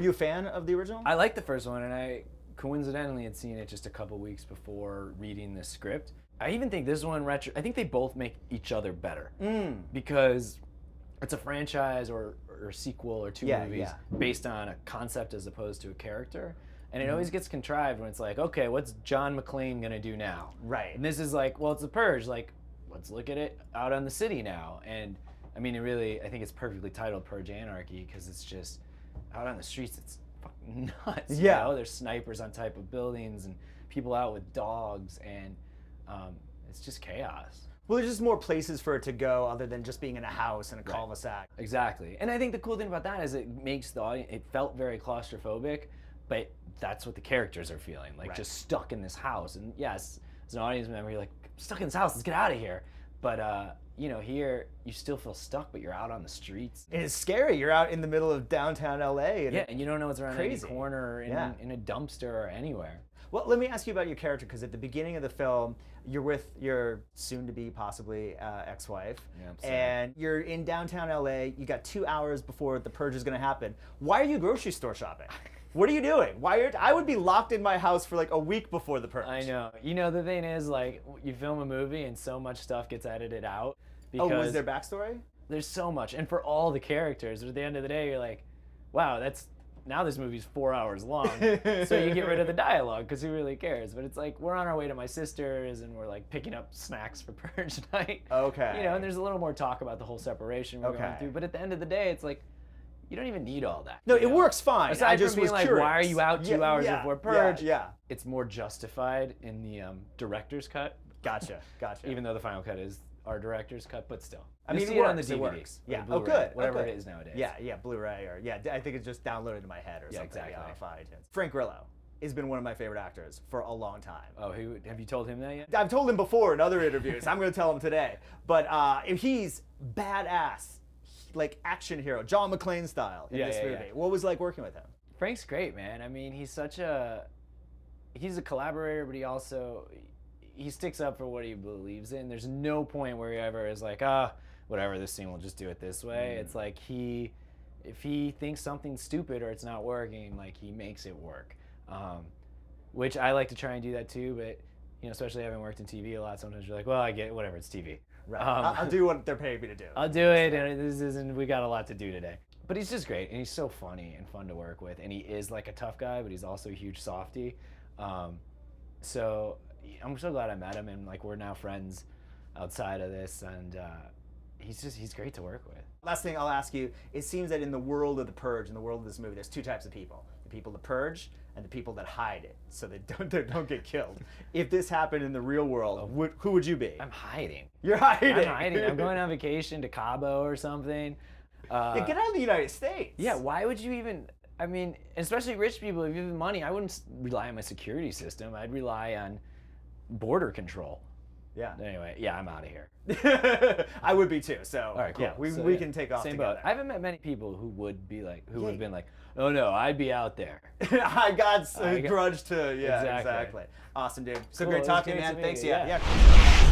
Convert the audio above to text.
Were you a fan of the original? I liked the first one, and I coincidentally had seen it just a couple weeks before reading the script. I even think this one, I think they both make each other better. Because it's a franchise or a sequel or two movies based on a concept as opposed to a character. And it always gets contrived when it's like, okay, what's John McClane gonna do now? Right. And this is like, well, it's the Purge. Like, let's look at it out on the city now. And I mean, I think it's perfectly titled Purge Anarchy because it's just out on the streets. It's fucking nuts. Yeah. You know? There's snipers on type of buildings and people out with dogs, and it's just chaos. Well, there's just more places for it to go other than just being in a house and a cul-de-sac. Exactly. And I think the cool thing about that is it makes the audience, it felt very claustrophobic, but that's what the characters are feeling, like just stuck in this house. And yes, as an audience member, you're like, stuck in this house, let's get out of here. But you know, here you still feel stuck, but you're out on the streets. And it's scary. You're out in the middle of downtown LA. And and you don't know what's around any corner or in a dumpster or anywhere. Well, let me ask you about your character, because at the beginning of the film, you're with your soon-to-be possibly ex-wife, and you're in downtown LA. You got 2 hours before the Purge is going to happen. Why are you grocery store shopping? What are you doing? I would be locked in my house for like a week before the Purge. I know. You know, the thing is, like, you film a movie and so much stuff gets edited out. Because was there backstory? There's so much, and for all the characters, but at the end of the day, you're like, wow, now this movie's 4 hours long, so you get rid of the dialogue because who really cares? But it's like we're on our way to my sister's and we're like picking up snacks for Purge night. Okay. You know, and there's a little more talk about the whole separation we're going through. But at the end of the day, it's like you don't even need all that. No, it works fine. Aside from being like, why are you out 2 hours before Purge? Yeah. It's more justified in the director's cut. Gotcha. Even though the final cut is our director's cut, but still. I mean, it works, on the DVD. It works. Yeah. Blu-ray, good. Whatever it is nowadays. Yeah, Blu-ray or I think it's just downloaded to my head or something. Exactly. Yeah, off iTunes. Frank Grillo has been one of my favorite actors for a long time. Oh, have you told him that yet? I've told him before in other interviews. I'm going to tell him today. But he's badass, like action hero, John McClane style in this movie. What was it like working with him? Frank's great, man. I mean, he's a collaborator, but he sticks up for what he believes in. There's no point where he ever is like, whatever, this scene, we'll just do it this way. It's like if he thinks something's stupid or it's not working, like he makes it work. Which I like to try and do that too, but you know, especially having worked in TV a lot, sometimes you're like, well, I get it, whatever, it's TV. Right. I'll do what they're paying me to do. I'll do it, and we got a lot to do today. But he's just great, and he's so funny and fun to work with, and he is like a tough guy, but he's also a huge softie. So I'm so glad I met him, and like we're now friends outside of this, and he's great to work with. Last thing I'll ask you, it seems that in the world of the Purge, in the world of this movie, there's two types of people. The people that purge and the people that hide it so they don't get killed. If this happened in the real world, who would you be? I'm hiding. You're hiding? I'm hiding. I'm going on vacation to Cabo or something. Yeah, get out of the United States. Yeah, why would you even... I mean, especially rich people, if you have money, I wouldn't rely on my security system. I'd rely on border control. Yeah. Anyway, yeah, I'm out of here. I would be too. So all right, cool. Yeah, we can take off same together. Boat. I haven't met many people who would be like, who would have been like, oh no, I'd be out there. I got a grudge to. Yeah, exactly. Awesome, dude. So cool. great talking, man. To Thanks. meet you. Yeah.